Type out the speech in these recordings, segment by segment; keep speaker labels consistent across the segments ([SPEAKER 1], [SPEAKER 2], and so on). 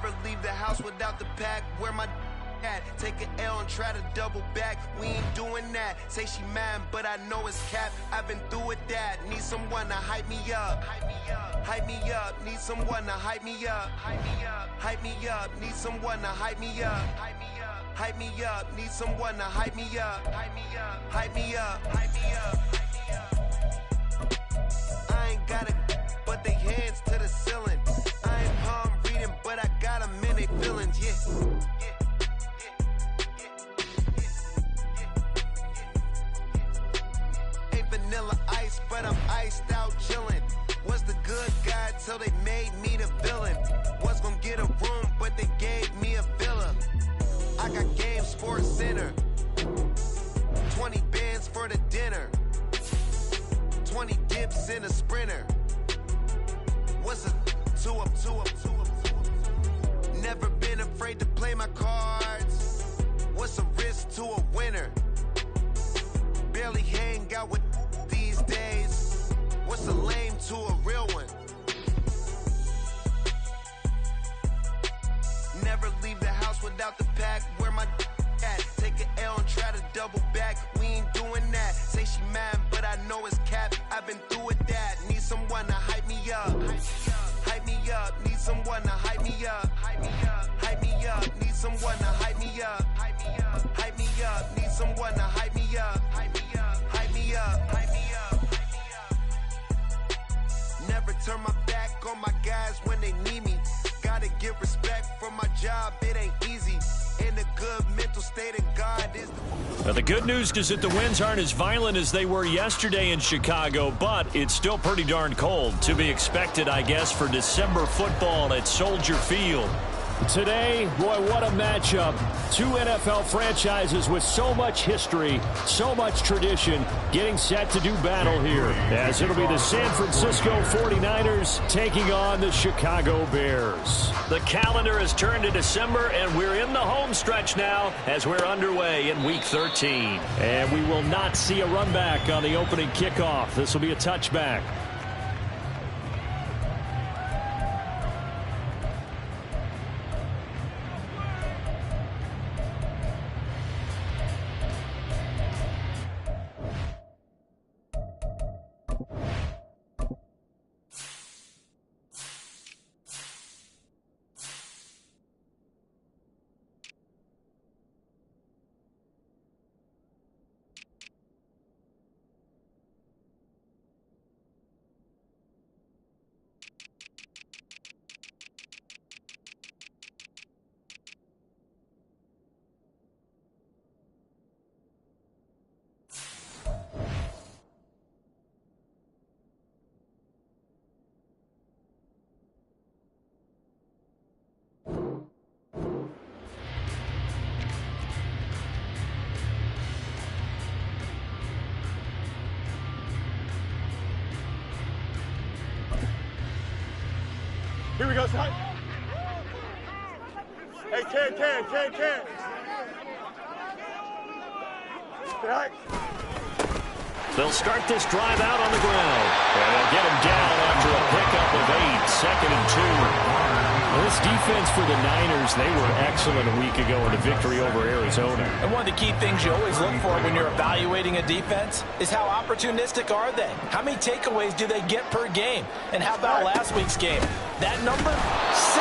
[SPEAKER 1] Never leave the house without the pack. Where my at? Take an L and try to double back. We ain't doing that. Say she mad, but I know it's cap. I've been through with that. Need someone to hype me up. Hype me up. Hype me up. Need someone to hype me up. Hype me up. Hype me up. Need someone to hype me up. Hype me up. Hype me up. Need someone to hype me up. Hype me up. Hype me up. Hype me up. I ain't got it, but they hands to the ceiling. I ain't palm reading, but I got them in they feelings, yeah. Ain't vanilla ice, but I'm iced out chillin'. Was the good guy till they made me the villain. Was gonna get a room, but they gave me a villa. I got game sports center. 20 bands for the dinner. 20 dips in a sprinter. What's a two up? Never been afraid to play my cards. What's a risk to a winner? Barely hang out with these days. What's a lame to a real one? Never leave the house without the pack. Where my at? Take an L and try to double back. We ain't doing that. Say she mad, but I know it's cap. I've been through with that. Need someone to hype me up. Hype me up. Need someone to hype me up. Hype me up. Hype me up. Need someone to hype me up. Hype me up. Hype me up. Need someone to hype me up. Hype me up. Hype me up. Hype me up. Never turn my back on my guys when they need me. Gotta give respect for my job. It ain't easy. In a good mental state, and God is
[SPEAKER 2] the good news is that the winds aren't as violent as they were yesterday in Chicago, but it's still pretty darn cold. To be expected, I guess, for December football at Soldier Field.
[SPEAKER 3] Today, boy, what a matchup. Two NFL franchises with so much history, so much tradition, getting set to do battle here. As it'll be the San Francisco 49ers taking on the Chicago Bears.
[SPEAKER 2] The calendar has turned to December, and we're in the home stretch now as we're underway in Week 13.
[SPEAKER 3] And we will not see a run back on the opening kickoff. This will be a touchback.
[SPEAKER 4] Here we go, son. Hey, Ken. Back.
[SPEAKER 2] They'll start this drive out on the ground. And they'll get him down after a pickup of 8, 2nd and 2.
[SPEAKER 3] Well, this defense for the Niners, they were excellent a week ago in a victory over Arizona.
[SPEAKER 5] And one of the key things you always look for when you're evaluating a defense is how opportunistic are they? How many takeaways do they get per game? And how about last week's game? That number, 6.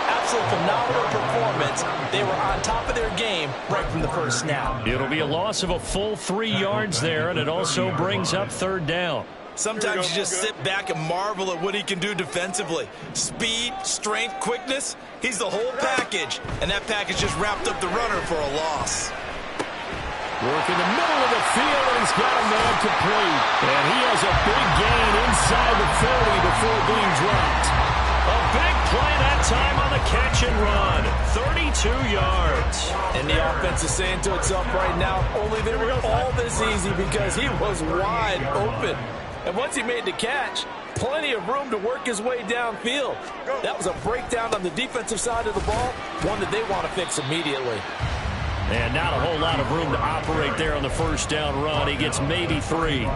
[SPEAKER 5] Absolute phenomenal performance. They were on top of their game right from the first snap.
[SPEAKER 2] It'll be a loss of a full 3 yards there, and it also brings up 3rd down.
[SPEAKER 5] Sometimes you just sit back and marvel at what he can do defensively. Speed, strength, quickness, he's the whole package. And that package just wrapped up the runner for a loss.
[SPEAKER 3] Work in the middle of the field, and he's got a man complete. And he has a big gain inside the 30 before being dropped.
[SPEAKER 2] A big play that time on the catch and run. 32 yards.
[SPEAKER 5] And the offense is saying to itself right now, only they were all this easy because he was wide open. And once he made the catch, plenty of room to work his way downfield. That was a breakdown on the defensive side of the ball, one that they want to fix immediately.
[SPEAKER 2] And not a whole lot of room to operate there on the first down run. He gets maybe 3.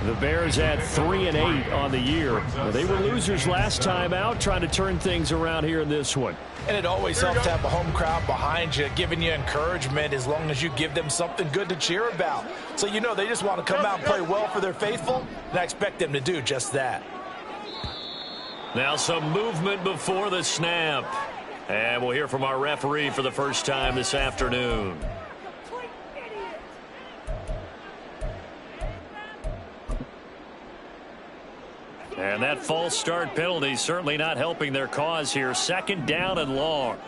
[SPEAKER 3] The Bears at 3-8 on the year. They were losers last time out, trying to turn things around here in this one.
[SPEAKER 5] And it always helps to have a home crowd behind you, giving you encouragement as long as you give them something good to cheer about. So you know they just want to come out and play well for their faithful, and I expect them to do just that.
[SPEAKER 2] Now some movement before the snap. And we'll hear from our referee for the first time this afternoon. And that false start penalty certainly not helping their cause here. Second down and long.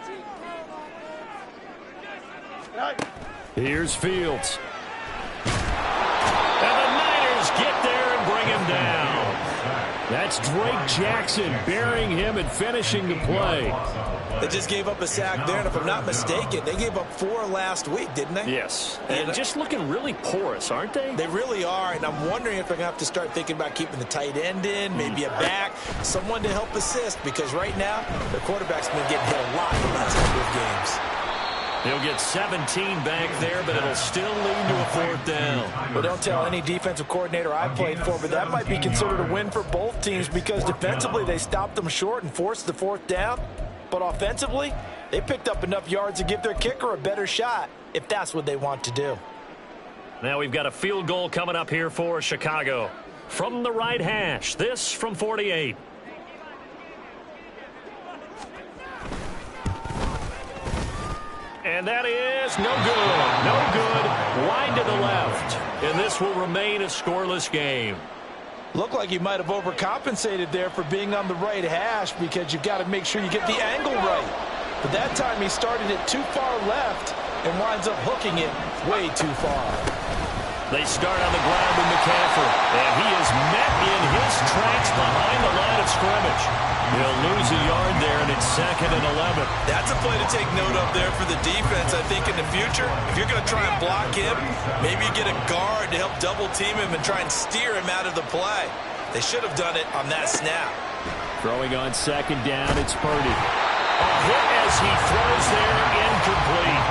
[SPEAKER 3] Here's Fields.
[SPEAKER 2] And the Niners get there and bring him down.
[SPEAKER 3] That's Drake Jackson burying him and finishing the play.
[SPEAKER 5] They just gave up a sack there, and if I'm not mistaken, they gave up 4 last week, didn't they?
[SPEAKER 2] Yes. And just looking really porous, aren't they?
[SPEAKER 5] They really are, and I'm wondering if they're going to have to start thinking about keeping the tight end in, maybe a back, someone to help assist, because right now, their quarterback's been getting hit a lot in the last couple of games.
[SPEAKER 2] He'll get 17 back there, but it'll still lead to a 4th down.
[SPEAKER 5] Well, don't tell any defensive coordinator I played for, but that might be considered a win for both teams because defensively they stopped them short and forced the 4th down. But offensively, they picked up enough yards to give their kicker a better shot if that's what they want to do.
[SPEAKER 2] Now we've got a field goal coming up here for Chicago. From the right hash, this from 48. And that is no good. No good. Wide to the left. And this will remain a scoreless game.
[SPEAKER 5] Looked like he might have overcompensated there for being on the right hash because you've got to make sure you get the angle right. But that time he started it too far left and winds up hooking it way too far.
[SPEAKER 2] They start on the ground with McCaffrey, and he is met in his tracks behind the line of scrimmage. He'll lose a yard there, and it's 2nd and 11.
[SPEAKER 6] That's a play to take note of there for the defense. I think in the future, if you're going to try and block him, maybe you get a guard to help double team him and try and steer him out of the play. They should have done it on that snap.
[SPEAKER 3] Throwing on 2nd down, it's Purdy.
[SPEAKER 2] A hit as he throws there, incomplete.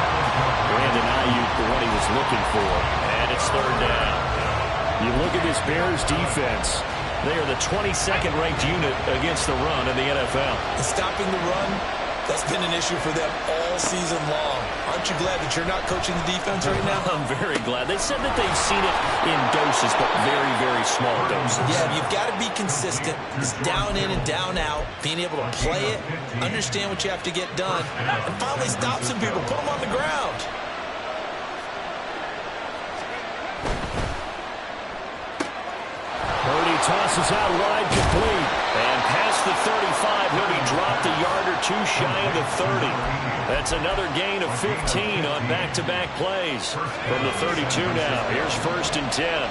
[SPEAKER 3] Brandon Ayuk, the one he was looking for.
[SPEAKER 2] And it's 3rd down.
[SPEAKER 3] You look at this Bears defense.
[SPEAKER 2] They are the 22nd ranked unit against the run in the NFL.
[SPEAKER 5] And stopping the run, that's been an issue for them all season long. Aren't you glad that you're not coaching the defense right now?
[SPEAKER 2] I'm very glad. They said that they've seen it in doses, but very, very small doses.
[SPEAKER 5] Yeah, you've got to be consistent. It's down in and down out, being able to play it, understand what you have to get done, and finally stop some people, put them on the ground.
[SPEAKER 3] Purdy tosses out wide, complete.
[SPEAKER 2] And past the 35, he'll be dropped a yard or two shy of the 30. That's another gain of 15 on back-to-back plays. From the 32 now, here's 1st and 10.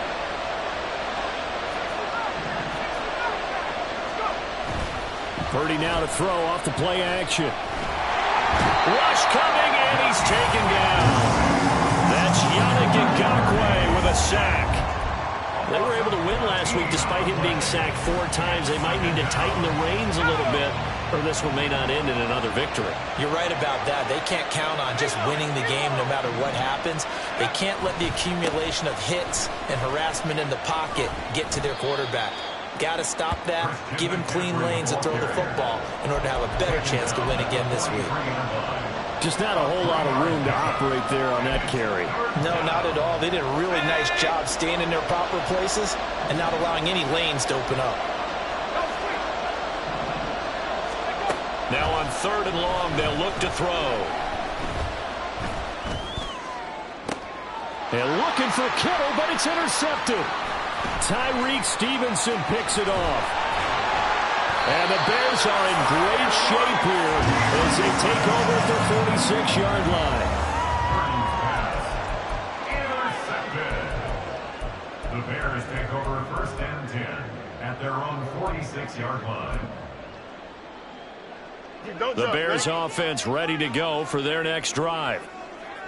[SPEAKER 3] Purdy now to throw off the play action.
[SPEAKER 2] Rush coming, and he's taken down. That's Yannick Ngakoue with a sack. They were able to win last week despite him being sacked 4 times. They might need to tighten the reins a little bit, or this one may not end in another victory.
[SPEAKER 5] You're right about that. They can't count on just winning the game no matter what happens. They can't let the accumulation of hits and harassment in the pocket get to their quarterback. Got to stop that, give him clean lanes and throw the football in order to have a better chance to win again this week.
[SPEAKER 3] Just not a whole lot of room to operate there on that carry.
[SPEAKER 5] No, not at all. They did a really nice job staying in their proper places and not allowing any lanes to open up.
[SPEAKER 2] Now on 3rd and long, they'll look to throw.
[SPEAKER 3] And looking for Kittle, but it's intercepted. Tyreek Stevenson picks it off. And the Bears are in great shape here as they take over at their 46-yard line.
[SPEAKER 7] Intercepted. The Bears take over 1st and 10 at their own 46-yard line.
[SPEAKER 2] The Bears offense ready to go for their next drive.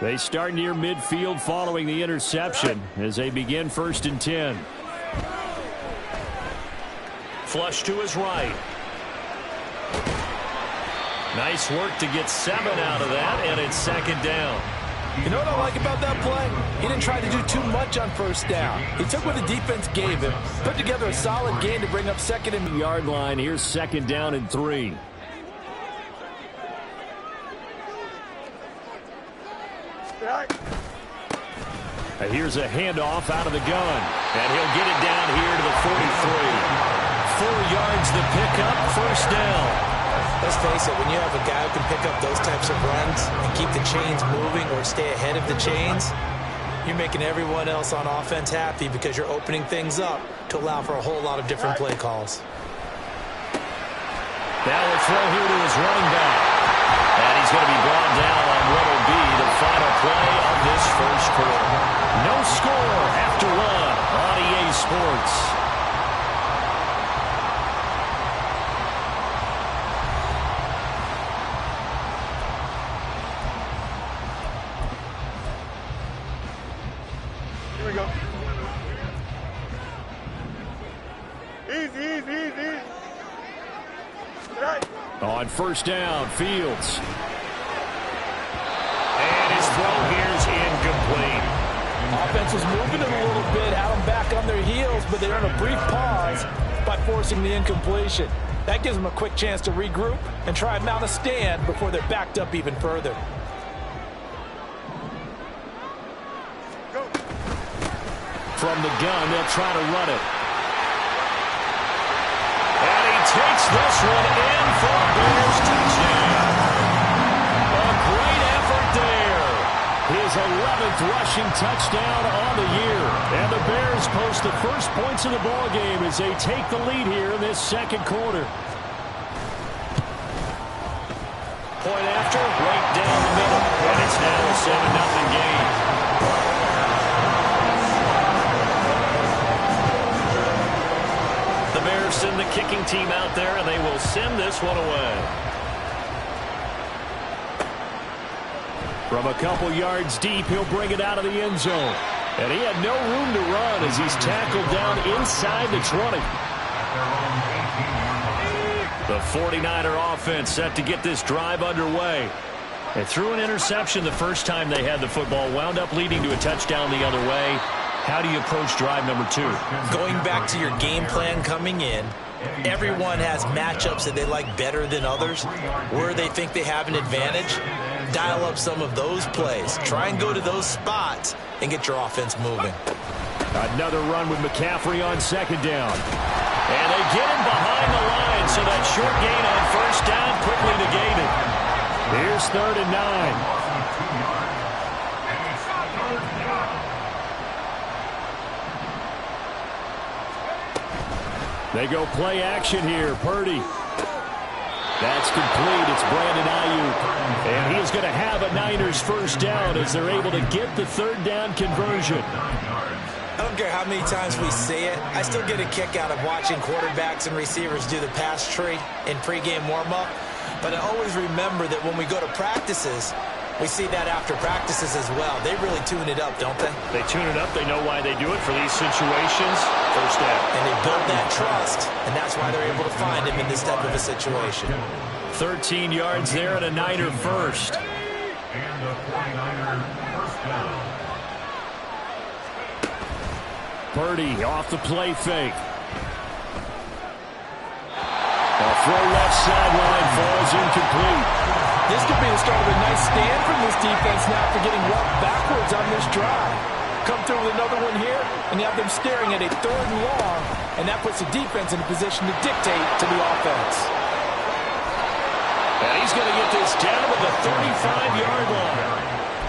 [SPEAKER 3] They start near midfield following the interception as they begin 1st and 10.
[SPEAKER 2] Flush to his right. Nice work to get 7 out of that, and it's 2nd down.
[SPEAKER 5] You know what I like about that play? He didn't try to do too much on first down. He took what the defense gave him, put together a solid game to bring up second and
[SPEAKER 3] yard line. Here's second down and 3. Here's a handoff out of the gun. And he'll get it down here to the 43. 4 yards the pickup, first down.
[SPEAKER 5] Let's face it, when you have a guy who can pick up those types of runs and keep the chains moving or stay ahead of the chains, you're making everyone else on offense happy because you're opening things up to allow for a whole lot of different play calls.
[SPEAKER 3] Now a throw here to his running back. And he's going to be brought down on what will be the final play of this first quarter. No score after 1 on EA Sports.
[SPEAKER 4] Here we go. Easy. Right.
[SPEAKER 3] On first down, Fields. And his throw here's incomplete.
[SPEAKER 5] Offense was moving it a little bit, had them back on their heels, but they're in a brief pause by forcing the incompletion. That gives them a quick chance to regroup and try and mount a stand before they're backed up even further.
[SPEAKER 4] Go.
[SPEAKER 3] From the gun, they'll try to run it. And he takes this one in for a Bears touchdown. A great effort there. His 11th rushing touchdown on the year. And the Bears post the first points of the ball game as they take the lead here in this second quarter. Point after, right down the middle. And it's now a 7-0 game. The Bears send the kicking team out there, and they will send this one away. From a couple yards deep, he'll bring it out of the end zone. And he had no room to run as he's tackled down inside the 20. The 49er offense set to get this drive underway. They threw an interception the first time they had the football, wound up leading to a touchdown the other way. How do you approach drive number 2?
[SPEAKER 5] Going back to your game plan coming in, everyone has matchups that they like better than others, where they think they have an advantage. Dial up some of those plays. Try and go to those spots and get your offense moving.
[SPEAKER 3] Another run with McCaffrey on second down. And they get him behind the line, so that short gain on first down quickly negated. Here's 3rd and 9. They go play action here. Purdy. That's complete. It's Brandon Ayuk. And he is going to have a Niners first down as they're able to get the 3rd down conversion.
[SPEAKER 5] I don't care how many times we see it. I still get a kick out of watching quarterbacks and receivers do the pass tree in pregame warm-up. But I always remember that when we go to practices, we see that after practices as well. They really tune it up, don't they?
[SPEAKER 3] They tune it up. They know why they do it for these situations. First down.
[SPEAKER 5] And they build that trust, and that's why they're able to find him in this type of a situation.
[SPEAKER 3] 13 yards there and a Niner first.
[SPEAKER 7] And the 49er first down.
[SPEAKER 3] Purdy off the play fake. A throw left sideline falls incomplete.
[SPEAKER 5] This could be the start of a nice stand from this defense now for getting walked backwards on this drive. Come through with another one here, and you have them staring at a 3rd and long, and that puts the defense in a position to dictate to the offense.
[SPEAKER 3] And he's going to get this down to the 35-yard line.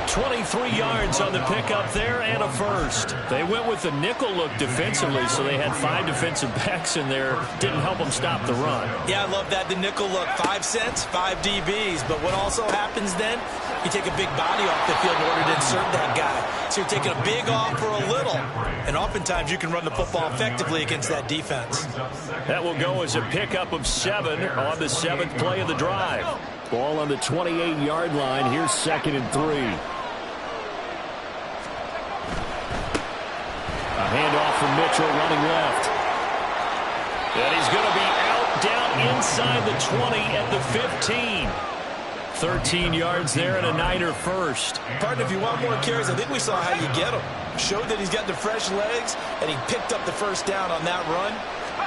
[SPEAKER 3] 23 yards on the pickup there and a first. They went with the nickel look defensively, so they had 5 defensive backs in there. Didn't help them stop the run.
[SPEAKER 5] Yeah, I love that. The nickel look, 5 cents, 5 DBs. But what also happens then, you take a big body off the field in order to insert that guy. So you're taking a big off for a little. And oftentimes you can run the football effectively against that defense.
[SPEAKER 3] That will go as a pickup of 7 on the 7th play of the drive. Ball on the 28-yard line. Here's 2nd and 3. A handoff from Mitchell running left. And he's going to be out down inside the 20 at the 15. 13 yards there and a Niner first.
[SPEAKER 5] Partner, if you want more carries, I think we saw how you get them. Showed that he's got the fresh legs, and he picked up the first down on that run.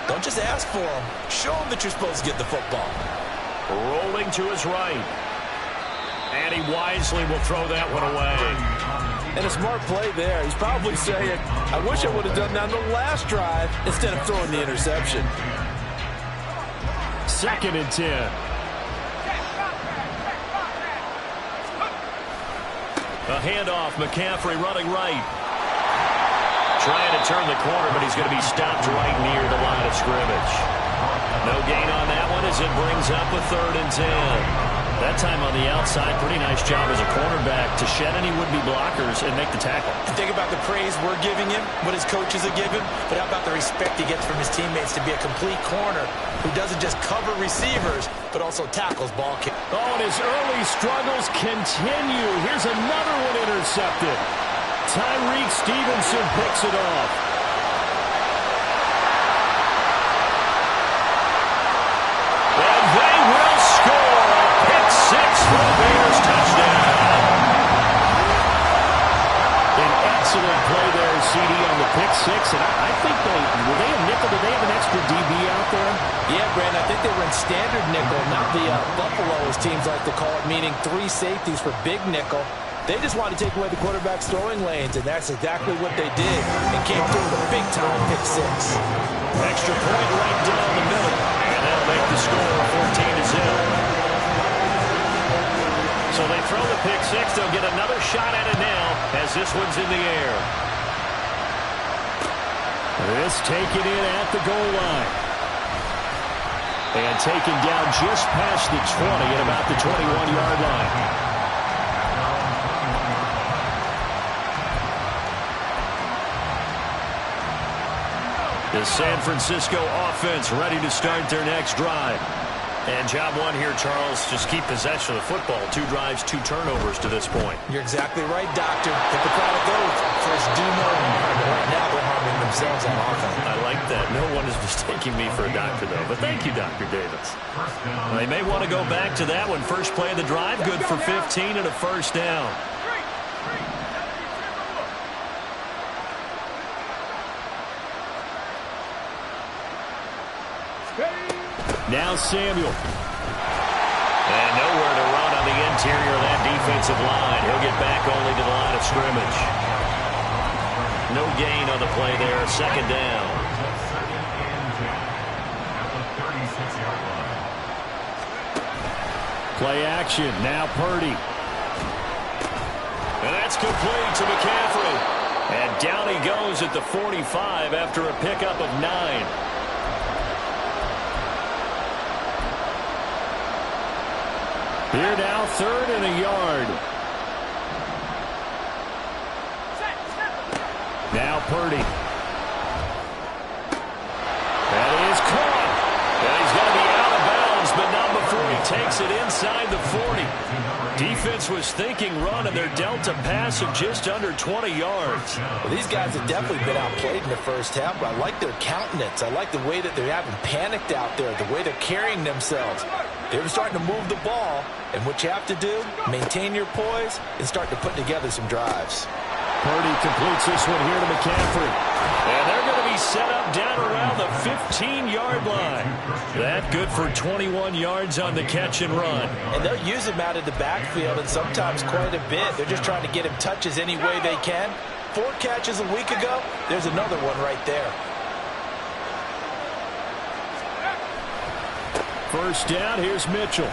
[SPEAKER 5] Don't just ask for him. Show him that you're supposed to get the football.
[SPEAKER 3] Rolling to his right. And he wisely will throw that one away.
[SPEAKER 5] And a smart play there. He's probably saying, I wish I would have done that on the last drive instead of throwing the interception.
[SPEAKER 3] 2nd and 10. A handoff. McCaffrey running right. Trying to turn the corner, but he's going to be stopped right near the line of scrimmage. No gain on that one as it brings up a 3rd and 10. That time on the outside, pretty nice job as a cornerback to shed any would-be blockers and make the tackle.
[SPEAKER 5] Think about the praise we're giving him, what his coaches are giving, but how about the respect he gets from his teammates to be a complete corner who doesn't just cover receivers, but also tackles ball kick.
[SPEAKER 3] Oh, and his early struggles continue. Here's another one intercepted. Tyreek Stevenson picks it off. And they will score. Pick 6 for the Bears touchdown. An excellent play there, CD, on the pick 6. And I think were they a nickel? Did they have an extra DB out there?
[SPEAKER 5] Yeah, Brandon, I think they were in standard nickel, not the Buffalo, as teams like to call it, meaning 3 safeties for big nickel. They just wanted to take away the quarterback's throwing lanes, and that's exactly what they did, and came through with a big-time pick 6.
[SPEAKER 2] Extra point right down the middle, and that'll make the score 14-0. So they throw the pick 6. They'll get another shot at it now as this one's in the air.
[SPEAKER 3] This taken in at the goal line. And taken down just past the 20 at about the 21-yard line.
[SPEAKER 2] The San Francisco offense ready to start their next drive. And job one here, Charles, just keep possession of the football. 2 drives, 2 turnovers to this point.
[SPEAKER 5] You're exactly right, Doctor. Hippocratic oath. First, do no harm. But right now, they're harming themselves on offense.
[SPEAKER 2] I like that. No one is mistaking me for a doctor, though. But thank you, Dr. Davis. Well, they may want to go back to that one. First play of the drive, good for 15 and a first down.
[SPEAKER 3] Now Samuel.
[SPEAKER 2] And nowhere to run on the interior of that defensive line. He'll get back only to the line of scrimmage. No gain on the play there. 2nd down.
[SPEAKER 3] Play action. Now Purdy.
[SPEAKER 2] And that's complete to McCaffrey. And down he goes at the 45 after a pickup of 9.
[SPEAKER 3] Here now, 3rd and a yard. Now Purdy. That is caught.
[SPEAKER 2] And he's going to be out of bounds, but not before he takes it inside the 40. Defense was thinking run, and they're dealt a pass of just under 20 yards.
[SPEAKER 5] Well, these guys have definitely been outplayed in the first half, but I like their countenance. I like the way that they haven't panicked out there, the way they're carrying themselves. They're starting to move the ball, and what you have to do, maintain your poise and start to put together some drives.
[SPEAKER 3] Purdy completes this one here to McCaffrey.
[SPEAKER 2] And they're going to be set up down around the 15-yard line. That good for 21 yards on the catch and run.
[SPEAKER 5] And they'll use him out of the backfield, and sometimes quite a bit. They're just trying to get him touches any way they can. 4 catches a week ago, there's another one right there.
[SPEAKER 3] First down, here's Mitchell.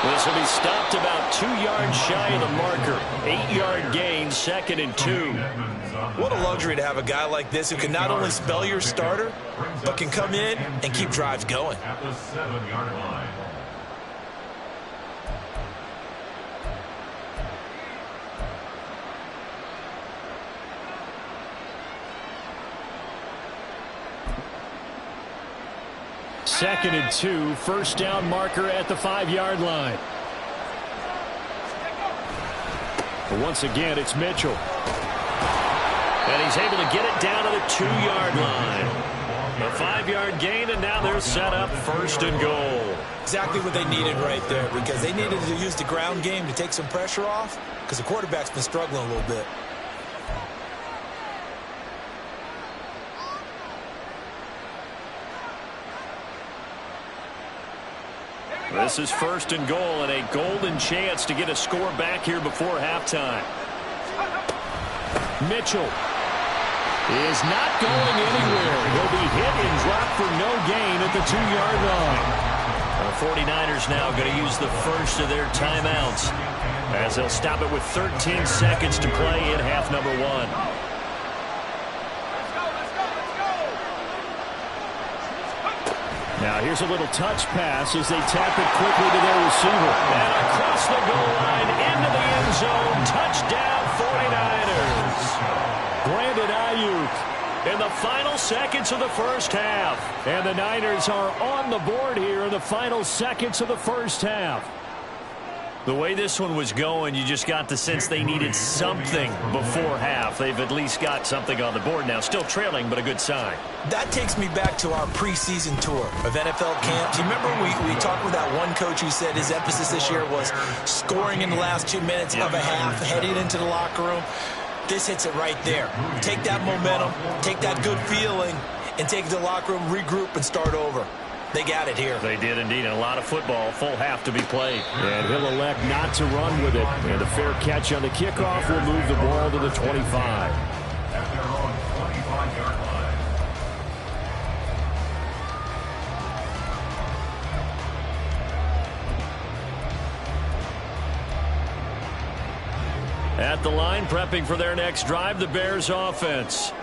[SPEAKER 2] This will be stopped about 2 yards shy of the marker. 8-yard gain, 2nd and 2.
[SPEAKER 6] What a luxury to have a guy like this who can not only spell your starter, but can come in and keep drives going.
[SPEAKER 7] At the 7-yard line.
[SPEAKER 3] Second and 2, first down marker at the 5-yard line. Once again, it's Mitchell.
[SPEAKER 2] And he's able to get it down to the 2-yard line.
[SPEAKER 3] A 5-yard gain, and now they're set up 1st and goal.
[SPEAKER 5] Exactly what they needed right there, because they needed to use the ground game to take some pressure off, because the quarterback's been struggling a little bit.
[SPEAKER 3] This is 1st and goal, and a golden chance to get a score back here before halftime. Mitchell is not going anywhere. He'll be hit and dropped for no gain at the 2-yard line.
[SPEAKER 2] The 49ers now going to use the first of their timeouts,
[SPEAKER 3] as they'll stop it with 13 seconds to play in half number 1. Now here's a little touch pass as they tap it quickly to their receiver. And across the goal line into the end zone. Touchdown 49ers. Brandon Ayuk in the final seconds of the first half. And the Niners are on the board here in the final seconds of the first half.
[SPEAKER 2] The way this one was going, you just got the sense they needed something before half. They've at least got something on the board now. Still trailing, but a good sign.
[SPEAKER 5] That takes me back to our preseason tour of NFL camps. You remember we talked with that one coach who said his emphasis this year was scoring in the last 2 minutes of a half, heading into the locker room. This hits it right there. Take that momentum, take that good feeling, and take it to the locker room, regroup, and start over. They got it here.
[SPEAKER 2] They did indeed. And a lot of football, full half to be played.
[SPEAKER 3] And he'll elect not to run with it. And a fair catch on the kickoff will move the ball to the 25.
[SPEAKER 7] At their own 25-yard line.
[SPEAKER 3] At the line, prepping for their next drive, the Bears offense.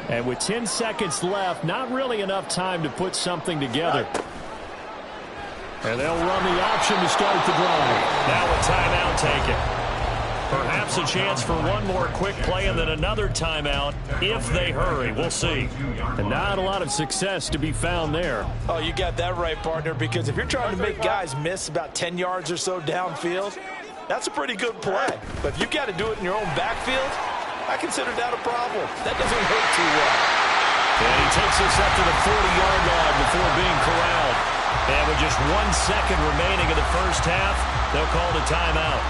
[SPEAKER 3] And with 10 seconds left, not really enough time to put something together. And they'll run the option to start the drive.
[SPEAKER 2] Now a timeout taken. Perhaps a chance for one more quick play and then another timeout if they hurry. We'll see.
[SPEAKER 3] And not a lot of success to be found there.
[SPEAKER 5] Oh, you got that right, partner, because if you're trying to make guys miss about 10 yards or so downfield, that's a pretty good play. But if you've got to do it in your own backfield, I consider that a problem. That doesn't hurt too well.
[SPEAKER 2] And he takes us up to the 40-yard line before being corralled. And with just 1 second remaining in the first half, they'll call the timeout.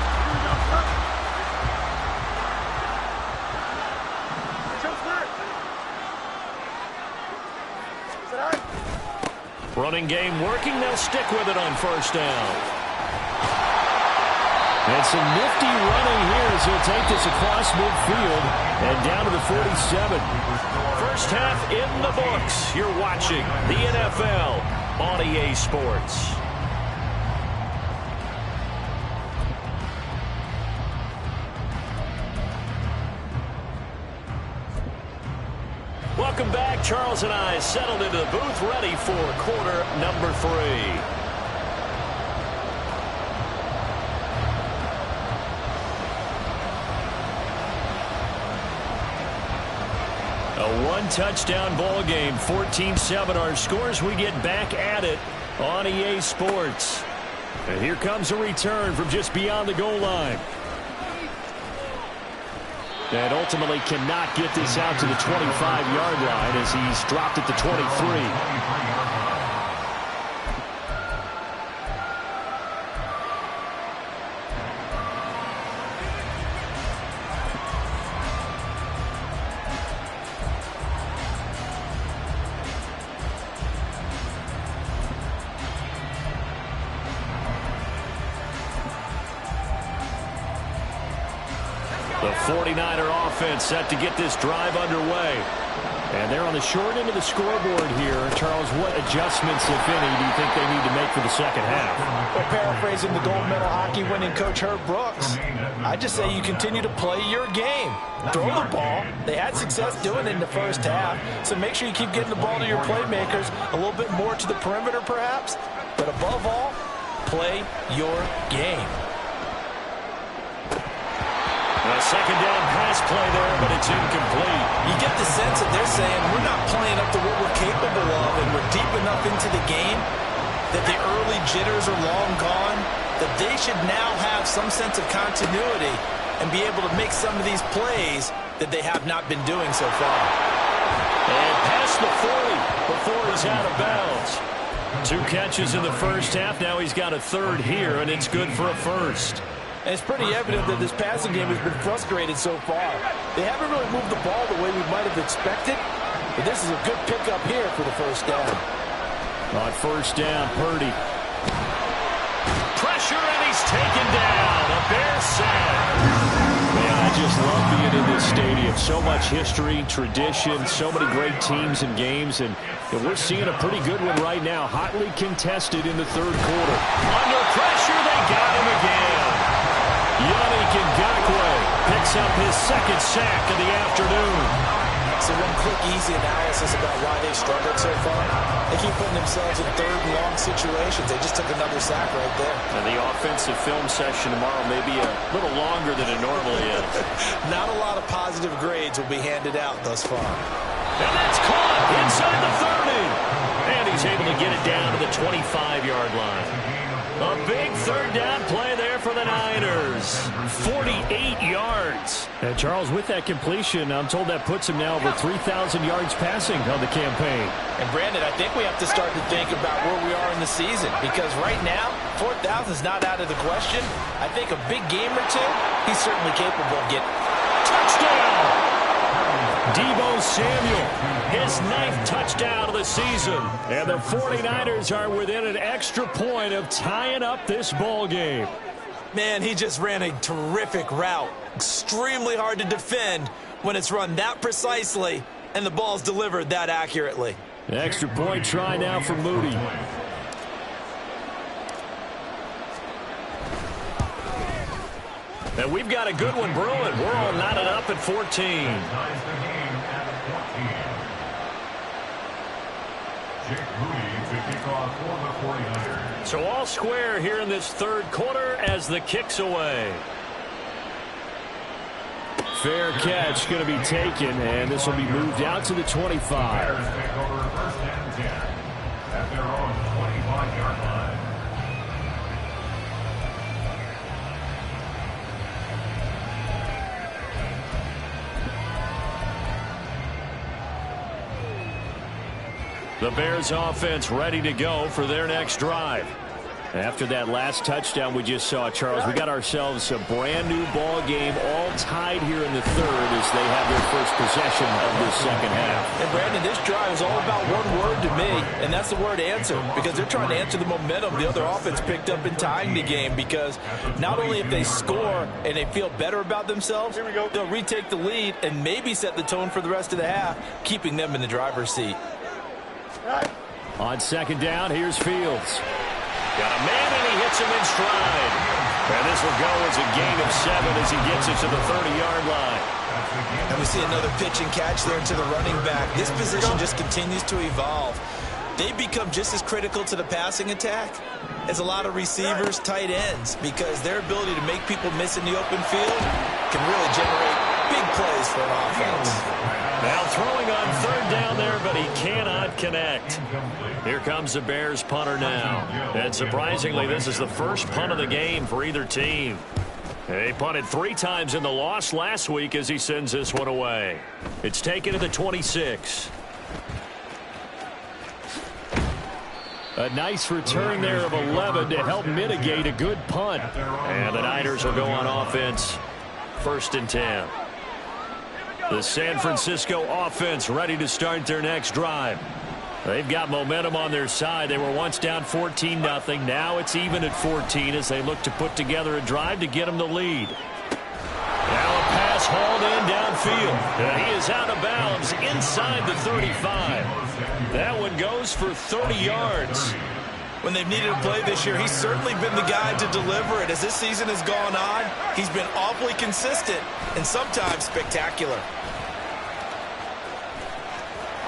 [SPEAKER 2] Running game working. They'll stick with it on first down.
[SPEAKER 3] And some nifty running here as he'll take this across midfield and down to the 47.
[SPEAKER 2] First half in the books. You're watching the NFL on EA Sports. Welcome back. Charles and I settled into the booth ready for quarter number 3. A one-touchdown ball game, 14-7 our scores. We get back at it on EA Sports.
[SPEAKER 3] And here comes a return from just beyond the goal line. And ultimately cannot get this out to the 25-yard line as he's dropped at the 23. The 49er offense set to get this drive underway. And they're on the short end of the scoreboard here. Charles, what adjustments, if any, do you think they need to make for the second half?
[SPEAKER 5] Well, paraphrasing the gold medal hockey winning coach Herb Brooks, I just say you continue to play your game. Throw the ball. They had success doing it in the first half, so make sure you keep getting the ball to your playmakers, a little bit more to the perimeter perhaps, but above all, play your game.
[SPEAKER 2] A second down pass play there, but it's incomplete.
[SPEAKER 5] You get the sense that they're saying we're not playing up to what we're capable of, and we're deep enough into the game that the early jitters are long gone, that they should now have some sense of continuity and be able to make some of these plays that they have not been doing so far.
[SPEAKER 3] And past the 40 before he's out of bounds. 2 catches in the first half. Now he's got a third here, and it's good for a first.
[SPEAKER 5] And it's pretty evident that this passing game has been frustrated so far. They haven't really moved the ball the way we might have expected, but this is a good pickup here for the first down.
[SPEAKER 3] On first down, Purdy. Pressure, and he's taken down. A Bear sack. Man, I just love being in this stadium. So much history, tradition, so many great teams and games, and we're seeing a pretty good one right now. Hotly contested in the third quarter. Under pressure, they got him again. Yannick Ngakoue picks up his second sack of the afternoon.
[SPEAKER 5] So one quick, easy analysis about why they've struggled so far. They keep putting themselves in third and long situations. They just took another sack right there.
[SPEAKER 3] And the offensive film session tomorrow may be a little longer than it normally is.
[SPEAKER 5] Not a lot of positive grades will be handed out thus far.
[SPEAKER 3] And that's caught inside the 30. And he's able to get it down to the 25-yard line. A big third down play there for the Niners. 48 yards. And Charles, with that completion, I'm told that puts him now over 3,000 yards passing on the campaign.
[SPEAKER 5] And Brandon, I think we have to start to think about where we are in the season, because right now, 4,000 is not out of the question. I think a big game or two, he's certainly capable of getting.
[SPEAKER 3] Touchdown! Deebo Samuel, his 9th touchdown of the season. And the 49ers are within an extra point of tying up this ball game.
[SPEAKER 6] Man, he just ran a terrific route. Extremely hard to defend when it's run that precisely and the ball's delivered that accurately.
[SPEAKER 3] An extra point try now for Moody. And we've got a good one brewing. We're all knotted up at 14. So all square here in this third quarter as the kick's away. Fair catch going to be taken, and this will be moved out to the 25.
[SPEAKER 7] At their own 25-yard line.
[SPEAKER 3] The Bears offense ready to go for their next drive. After that last touchdown we just saw, Charles, we got ourselves a brand new ball game, all tied here in the third as they have their first possession of this second half.
[SPEAKER 5] And Brandon, this drive is all about one word to me, and that's the word answer, because they're trying to answer the momentum the other offense picked up in tying the game, because not only if they score and they feel better about themselves, they'll retake the lead and maybe set the tone for the rest of the half, keeping them in the driver's seat.
[SPEAKER 3] On second down, here's Fields. Got a man, and he hits him in stride. And this will go as a gain of 7 as he gets it to the 30-yard line.
[SPEAKER 5] And we see another pitch and catch there to the running back. This position just continues to evolve. They become just as critical to the passing attack as a lot of receivers, tight ends, because their ability to make people miss in the open field can really generate big plays for an offense.
[SPEAKER 3] Now throwing on third down there, but he cannot connect. Here comes the Bears punter now. And surprisingly, this is the first punt of the game for either team. They punted 3 times in the loss last week as he sends this one away. It's taken to the 26. A nice return there of 11 to help mitigate a good punt. And the Niners will go on offense. 1st and 10. The San Francisco offense ready to start their next drive. They've got momentum on their side. They were once down 14-0. Now it's even at 14 as they look to put together a drive to get them the lead. Now a pass hauled in downfield. He is out of bounds inside the 35. That one goes for 30 yards.
[SPEAKER 6] When they've needed a play this year, he's certainly been the guy to deliver it. As this season has gone on, he's been awfully consistent and sometimes spectacular.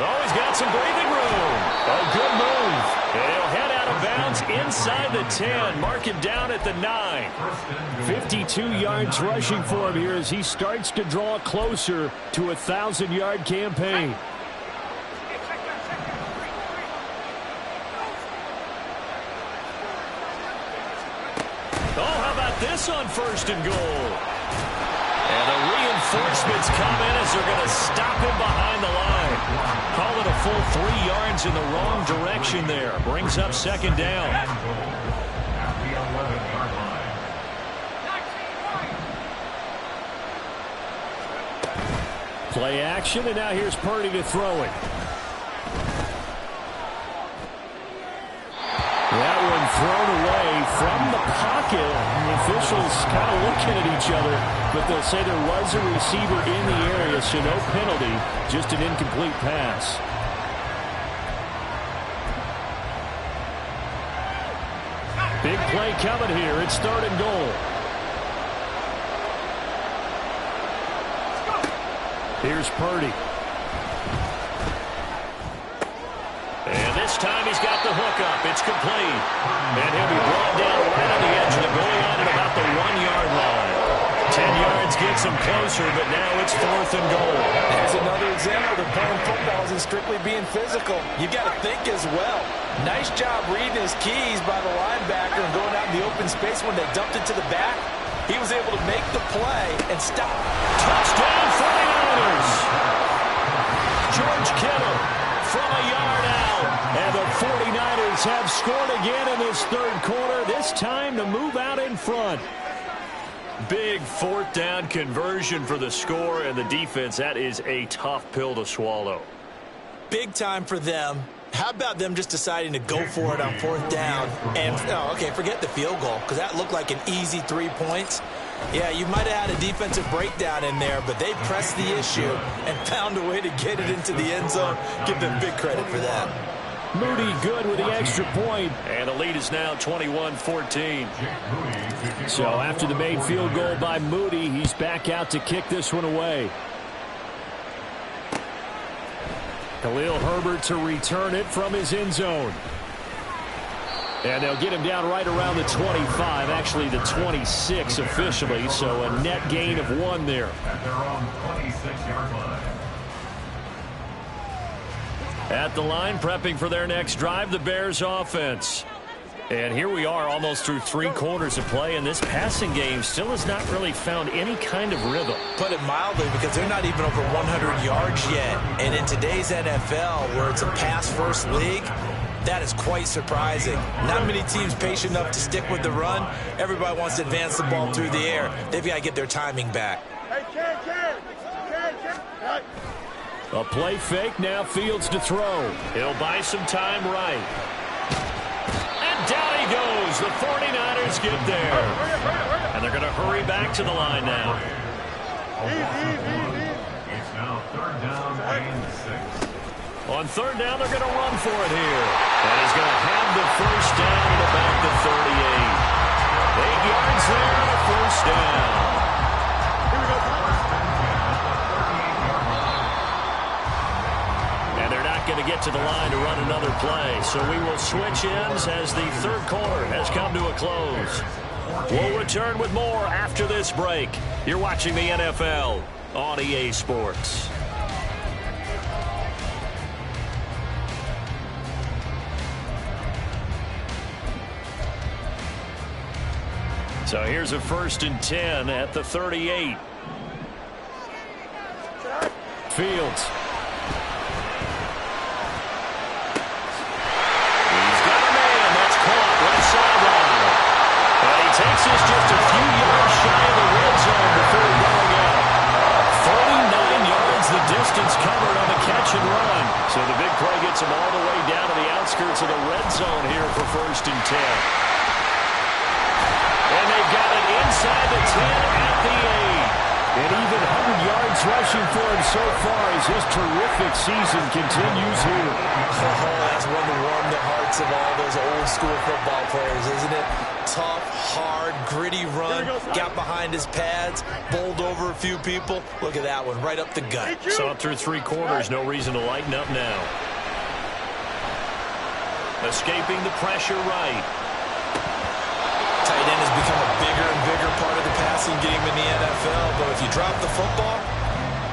[SPEAKER 3] Oh, he's got some breathing room. A good move. And he'll head out of bounds inside the 10. Mark him down at the 9. 52 yards rushing for him here as he starts to draw closer to a 1,000-yard campaign. Oh, how about this on 1st and goal? And the reinforcements come in as they're going to stop him behind the line. Call it a full 3 yards in the wrong direction there. Brings up second down.
[SPEAKER 7] At the 11-yard line.
[SPEAKER 3] Play action, and now here's Purdy to throw it. That one thrown away from the pocket. The officials kind of looking at each other, but they'll say there was a receiver in the area, so no penalty, just an incomplete pass. Big play coming here. It's 3rd and goal. Here's Purdy. And this time he's got the hook up. It's complete. And he'll be brought down right on the edge of the goal line at about the 1-yard line. 10 yards gets him closer, but now it's 4th and goal.
[SPEAKER 5] There's another example that playing football isn't strictly being physical. You've got to think as well. Nice job reading his keys by the linebacker and going out in the open space when they dumped it to the back. He was able to make the play and stop.
[SPEAKER 3] Touchdown 49ers! George Kittle from a yard out. And the 49ers have scored again in this 3rd quarter, this time to move out in front. Big 4th down conversion for the score, and the defense, that is a tough pill to swallow.
[SPEAKER 5] Big time for them. How about them just deciding to go for it on 4th down? And, okay, forget the field goal, because that looked like an easy 3 points. Yeah, you might have had a defensive breakdown in there, but they pressed the issue and found a way to get it into the end zone. Give them big credit for that.
[SPEAKER 3] Moody good with the extra point, and the lead is now 21-14. So after the made field goal by Moody, he's back out to kick this one away. Khalil Herbert to return it from his end zone. And they'll get him down right around the 25, actually the 26 officially, so a net gain of 1 there.
[SPEAKER 7] At their own 26-yard line.
[SPEAKER 3] At the line, prepping for their next drive, the Bears offense. And here we are almost through 3 quarters of play, and this passing game still has not really found any kind of rhythm.
[SPEAKER 5] Put it mildly, because they're not even over 100 yards yet. And in today's NFL, where it's a pass-first league, that is quite surprising. Not many teams patient enough to stick with the run. Everybody wants to advance the ball through the air. They've got to get their timing back.
[SPEAKER 3] A play fake, now Fields to throw. He'll buy some time right. And down he goes. The 49ers get there. And they're going to hurry back to the line now.
[SPEAKER 7] It's now 3rd down and 6.
[SPEAKER 3] On 3rd down, they're going to run for it here. And he's going to have the 1st down at about the 38. 8 yards there and a 1st down. And they're not going to get to the line to run another play. So we will switch ends as the 3rd quarter has come to a close. We'll return with more after this break. You're watching the NFL on EA Sports. So here's a 1st and 10 at the 38. Fields. He's got a man. That's caught right sideline. And he takes us just a few yards shy of the red zone before going out. 49 yards the distance covered on the catch and run. So the big play gets him all the way down to the outskirts of the red zone here for 1st and 10. And they've got it inside the 10 at the 8. And even 100 yards rushing for him so far as his terrific season continues here.
[SPEAKER 5] Oh, that's one to warm the hearts of all those old school football players, isn't it? Tough, hard, gritty run. Got behind his pads, bowled over a few people. Look at that one, right up the gut.
[SPEAKER 3] So through 3 quarters, no reason to lighten up now. Escaping the pressure right.
[SPEAKER 5] Tight end has become a bigger and bigger part of the passing game in the NFL, but if you drop the football,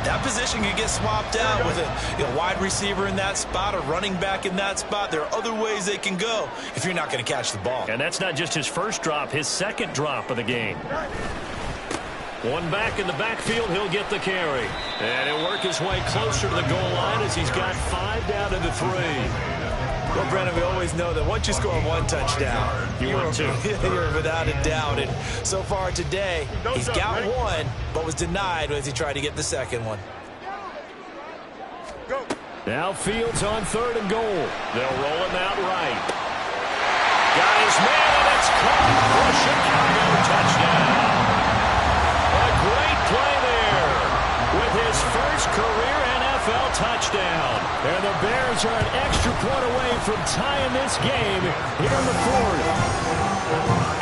[SPEAKER 5] that position can get swapped out with a wide receiver in that spot, a running back in that spot. There are other ways they can go if you're not going to catch the ball.
[SPEAKER 3] And that's not just his first drop, his 2nd drop of the game. One back in the backfield, he'll get the carry. And he'll work his way closer to the goal line as he's got 5 down to the 3.
[SPEAKER 6] Well, Brandon, we always know that once you score one touchdown, you're without a doubt. And so far today, he's got one, but was denied as he tried to get the second one.
[SPEAKER 3] Now Fields on 3rd and goal. They'll roll him out right. Got his man, and it's caught for a Chicago touchdown. A great play there with his first career NFL touchdown. And the Bears are an extra point away from tying this game here in the 4th.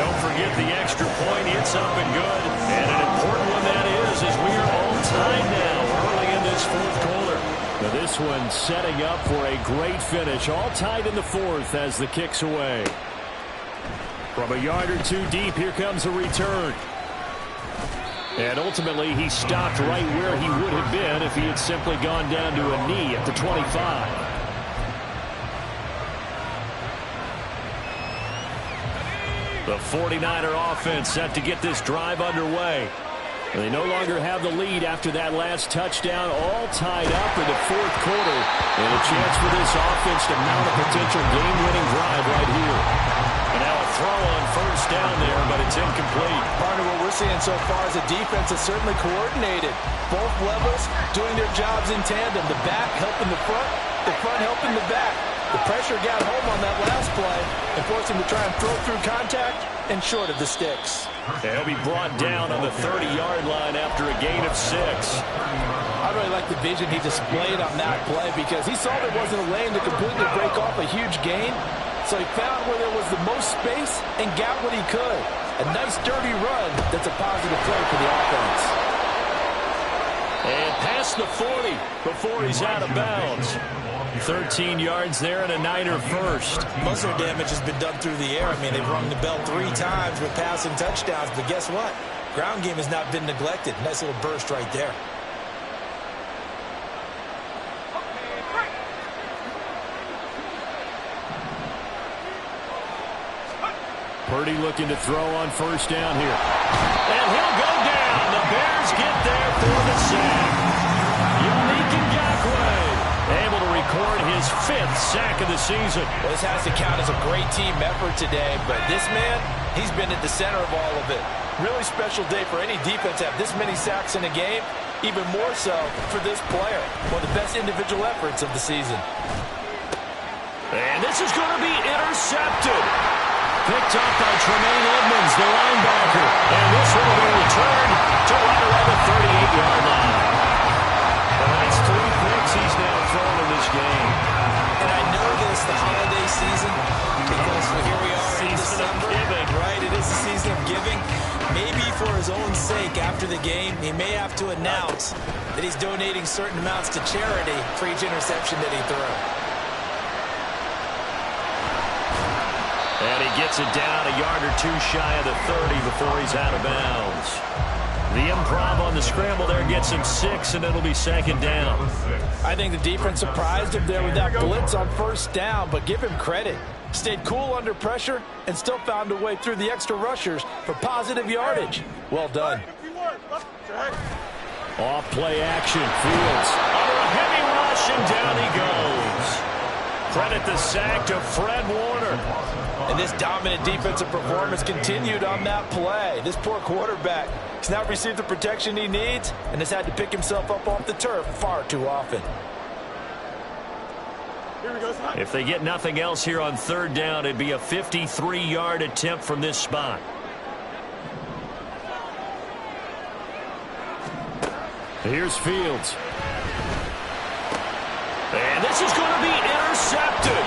[SPEAKER 3] Don't forget the extra point. It's up and good. And an important one that is, as we are all tied now early in this 4th quarter. Now this one setting up for a great finish. All tied in the 4th as the kick's away. From a yard or 2 deep, here comes a return. And ultimately, he stopped right where he would have been if he had simply gone down to a knee at the 25. The 49er offense set to get this drive underway. They no longer have the lead after that last touchdown, all tied up in the 4th quarter. And a chance for this offense to mount a potential game-winning drive right here. And now a throw on 1st down there, but it's incomplete.
[SPEAKER 5] Part of what we're seeing so far is the defense is certainly coordinated. Both levels doing their jobs in tandem. The back helping the front helping the back. The pressure got home on that last play and forced him to try and throw through contact and short of the sticks.
[SPEAKER 3] And he'll be brought down on the 30-yard line after a gain of 6.
[SPEAKER 5] I really like the vision he displayed on that play because he saw there wasn't a lane to completely break off a huge gain. So he found where there was the most space and got what he could. A nice, dirty run that's a positive play for the offense.
[SPEAKER 3] And past the 40 before he's out of bounds. 13 yards there and a Niner first.
[SPEAKER 6] Most of their damage has been done through the air. I mean, they've rung the bell 3 times with passing touchdowns. But guess what? Ground game has not been neglected. Nice little burst right there.
[SPEAKER 3] Purdy looking to throw on 1st down here. And he'll go down. The Bears get there for the sack. Yannick Ngakoue able to record his 5th sack of the season.
[SPEAKER 5] Well, this has to count as a great team effort today, but this man, he's been at the center of all of it. Really special day for any defense to have this many sacks in a game, even more so for this player. One of the best individual efforts of the season.
[SPEAKER 3] And this is going to be intercepted. Picked up by Tremaine Edmonds, the linebacker. And this one will be returned to right around the 38-yard line. And that's 3 picks he's now thrown in this game.
[SPEAKER 6] And I know this, the holiday season, because here we are in December.
[SPEAKER 3] Giving.
[SPEAKER 6] Right, it is the season of giving. Maybe for his own sake after the game, he may have to announce that he's donating certain amounts to charity for each interception that he threw.
[SPEAKER 3] And he gets it down a yard or 2 shy of the 30 before he's out of bounds. The improv on the scramble there gets him 6, and it'll be 2nd down.
[SPEAKER 5] I think the defense surprised him there with that blitz on 1st down, but give him credit. Stayed cool under pressure and still found a way through the extra rushers for positive yardage. Well done.
[SPEAKER 3] Off play action. Fields under a heavy rush, and down he goes. Credit the sack to Fred Warner.
[SPEAKER 5] And this dominant defensive performance continued on that play. This poor quarterback has not received the protection he needs and has had to pick himself up off the turf far too often.
[SPEAKER 3] If they get nothing else here on 3rd down, it'd be a 53-yard attempt from this spot. Here's Fields. And this is going to be intercepted.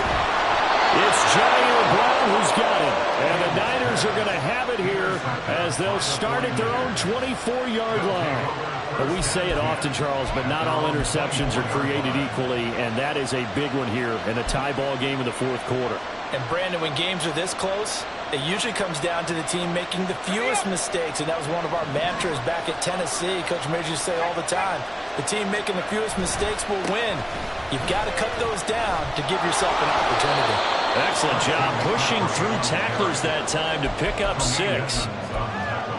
[SPEAKER 3] It's Jair Brown who's got it. And the Niners are going to have it here as they'll start at their own 24-yard line. But we say it often, Charles, but not all interceptions are created equally, and that is a big one here in a tie ball game in the 4th quarter.
[SPEAKER 5] And, Brandon, when games are this close, it usually comes down to the team making the fewest mistakes, and that was one of our mantras back at Tennessee. Coach Major used to say all the time, the team making the fewest mistakes will win. You've got to cut those down to give yourself an opportunity.
[SPEAKER 3] Excellent job pushing through tacklers that time to pick up 6.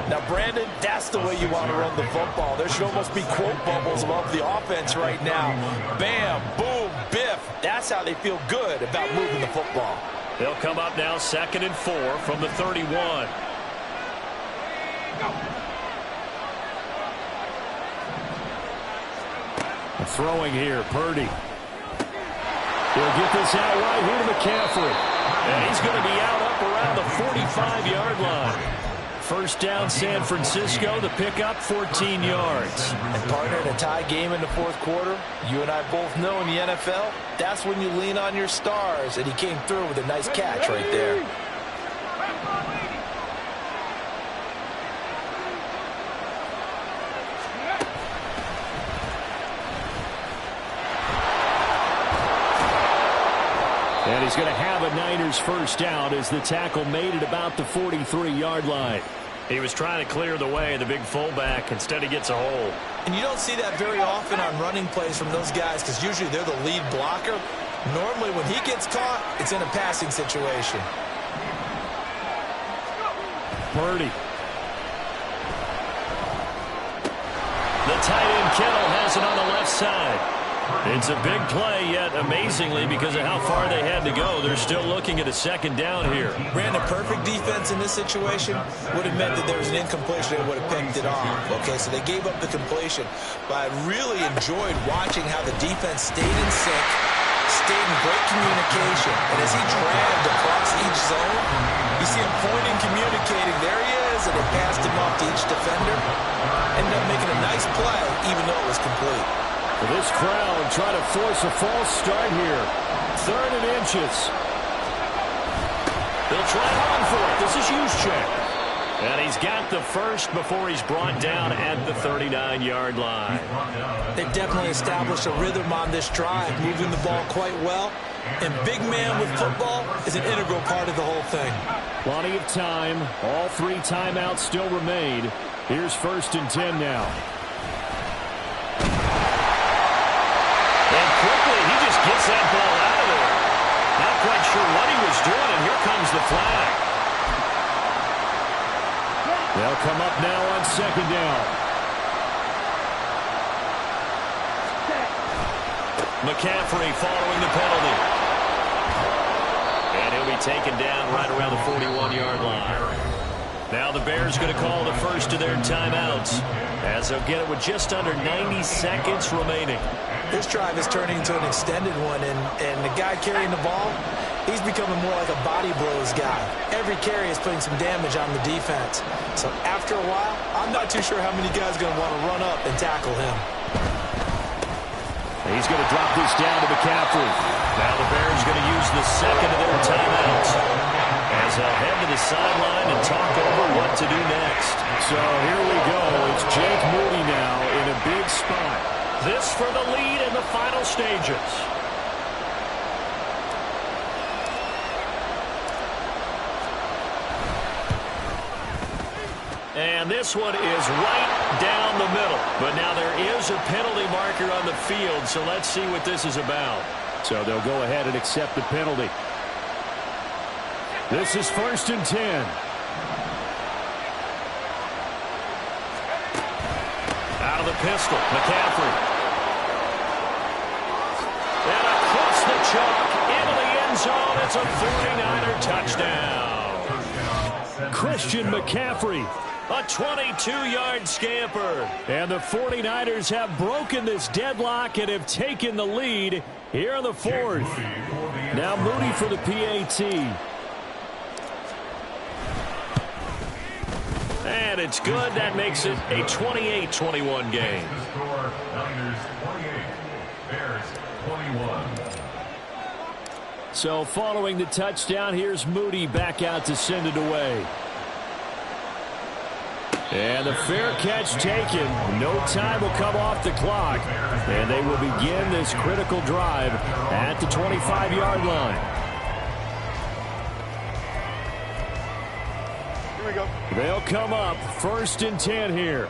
[SPEAKER 5] Now, Brandon, that's the way you want to run the football. There should almost be quote bubbles above the offense right now. Bam, boom, biff. That's how they feel good about moving the football.
[SPEAKER 3] They'll come up now 2nd and 4 from the 31. Throwing here, Purdy. He'll get this out right here to McCaffrey. And he's going to be out up around the 45-yard line. First down, San Francisco. The pickup, 14 yards.
[SPEAKER 5] And partner, in a tie game in the fourth quarter, you and I both know in the NFL, that's when you lean on your stars. And he came through with a nice catch right there.
[SPEAKER 3] And he's going to have a Niners first down as the tackle made it about the 43-yard line. He was trying to clear the way, the big fullback. Instead, he gets a hole.
[SPEAKER 5] And you don't see that very often on running plays from those guys because usually they're the lead blocker. Normally, when he gets caught, it's in a passing situation.
[SPEAKER 3] Purdy. The tight end Kittle has it on the left side. It's a big play, yet amazingly, because of how far they had to go, they're still looking at a second down here.
[SPEAKER 5] Brandon, perfect defense in this situation would have meant that there was an incompletion and would have picked it off. Okay, so they gave up the completion. But I really enjoyed watching how the defense stayed in sync, stayed in great communication. And as he dragged across each zone, you see him pointing, communicating. There he is, and they passed him off to each defender. Ended up making a nice play, even though it was complete.
[SPEAKER 3] This crowd trying to force a false start here. 3rd and inches. They'll try it on for it. This is Juszczyk. And he's got the first before he's brought down at the 39-yard line.
[SPEAKER 5] They've definitely established a rhythm on this drive, moving the ball quite well. And big man with football is an integral part of the whole thing.
[SPEAKER 3] Plenty of time. All 3 timeouts still remain. Here's 1st and 10 now. Gets that ball out of there. Not quite sure what he was doing, and here comes the flag. They'll come up now on 2nd down. McCaffrey following the penalty. And he'll be taken down right around the 41-yard line. Now the Bears going to call the first of their timeouts, as they'll get it with just under 90 seconds remaining.
[SPEAKER 5] This drive is turning into an extended one, and the guy carrying the ball, he's becoming more like a body blows guy. Every carry is putting some damage on the defense. So after a while, I'm not too sure how many guys are going to want to run up and tackle him.
[SPEAKER 3] He's going to drop this down to McCaffrey. Now the Bears going to use the second of their timeouts, as they'll head to the sideline and talk over what to do next. So here we go. It's Jake Moody now in a big spot. This for the lead in the final stages. And this one is right down the middle. But now there is a penalty marker on the field, so let's see what this is about. So they'll go ahead and accept the penalty. This is 1st and 10. Out of the pistol, McCaffrey. And across the chalk, into the end zone. It's a 49er touchdown. Christian McCaffrey, a 22-yard scamper. And the 49ers have broken this deadlock and have taken the lead here in the 4th. Now Moody for the PAT. And it's good. That makes it a 28-21 game.
[SPEAKER 7] The score, Niners 28, Bears 21.
[SPEAKER 3] So following the touchdown, here's Moody back out to send it away. And the fair catch taken. No time will come off the clock. And they will begin this critical drive at the 25-yard line.
[SPEAKER 4] Here we go.
[SPEAKER 3] They'll come up 1st and 10 here.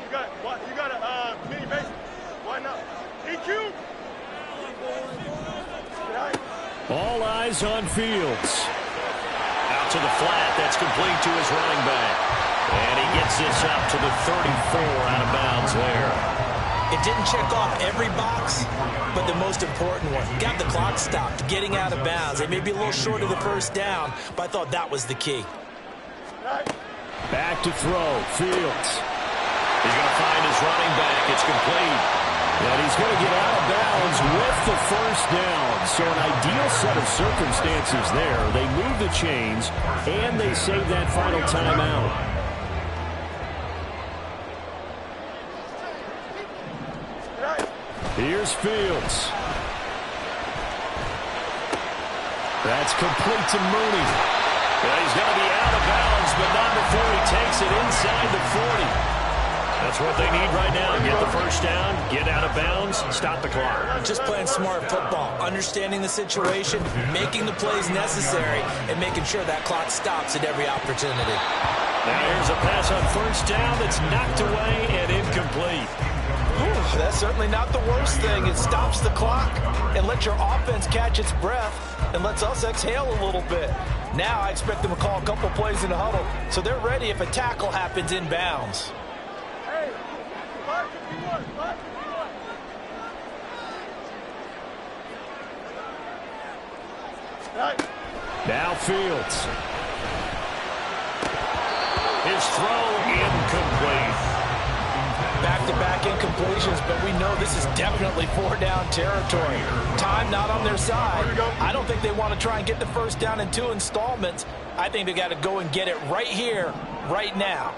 [SPEAKER 4] You got a mini base. Why not? EQ.
[SPEAKER 3] All eyes on Fields.
[SPEAKER 2] out to the flat. That's complete to his running back. And he gets this up to the 34 out of bounds there.
[SPEAKER 5] It didn't check off every box, but the most important one. Got the clock stopped, getting out of bounds. They may be a little short of the first down, but I thought that was the key.
[SPEAKER 3] Back to throw. Fields.
[SPEAKER 2] He's going to find his running back. It's complete.
[SPEAKER 3] And he's going to get out of bounds with the first down. So an ideal set of circumstances there. They move the chains, and they save that final timeout. Here's Fields. That's complete to Mooney.
[SPEAKER 2] Well, he's going to be out of bounds, but not before he takes it inside the 40. That's what they need right now. Get the first down, get out of bounds, stop the clock.
[SPEAKER 5] Just playing smart football, understanding the situation, making the plays necessary, and making sure that clock stops at every opportunity.
[SPEAKER 2] Now here's a pass on first down that's knocked away and incomplete.
[SPEAKER 5] That's certainly not the worst thing. It stops the clock and lets your offense catch its breath and lets us exhale a little bit. Now I expect them to call a couple plays in the huddle so they're ready if a tackle happens in bounds.
[SPEAKER 4] Hey, 551, 551.
[SPEAKER 3] Now Fields.
[SPEAKER 2] His throw incomplete.
[SPEAKER 5] Back-to-back incompletions, but we know this is definitely four-down territory. Time not on their side. I don't think they want to try and get the first down in 2 installments. I think they got to go and get it right here, right now.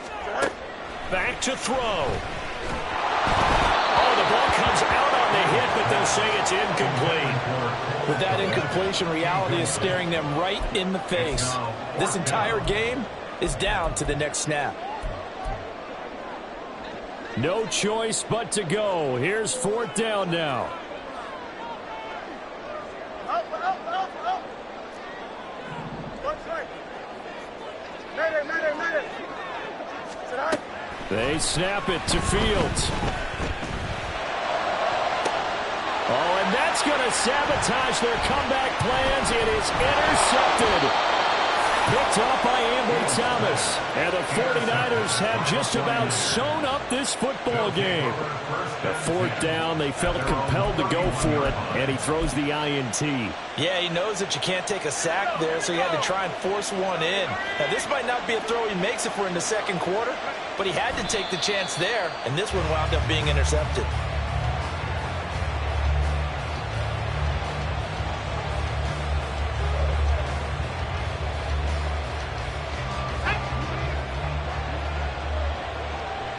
[SPEAKER 2] Back to throw. Oh, the ball comes out on the hit, but they'll say it's incomplete.
[SPEAKER 5] With that incompletion, reality is staring them right in the face. This entire game is down to the next snap.
[SPEAKER 3] No choice but to go. Here's 4th down now.
[SPEAKER 4] Up. One strike. Mayday.
[SPEAKER 3] They snap it to Fields. Oh, and that's going to sabotage their comeback plans. It is intercepted. Picked up by Ambry Thomas. And the 49ers have just about sewn up this football game. The 4th down, they felt compelled to go for it, and he throws the INT.
[SPEAKER 5] Yeah, he knows that you can't take a sack there, so he had to try and force one in. Now, this might not be a throw he makes if we're in the second quarter, but he had to take the chance there, and this one wound up being intercepted.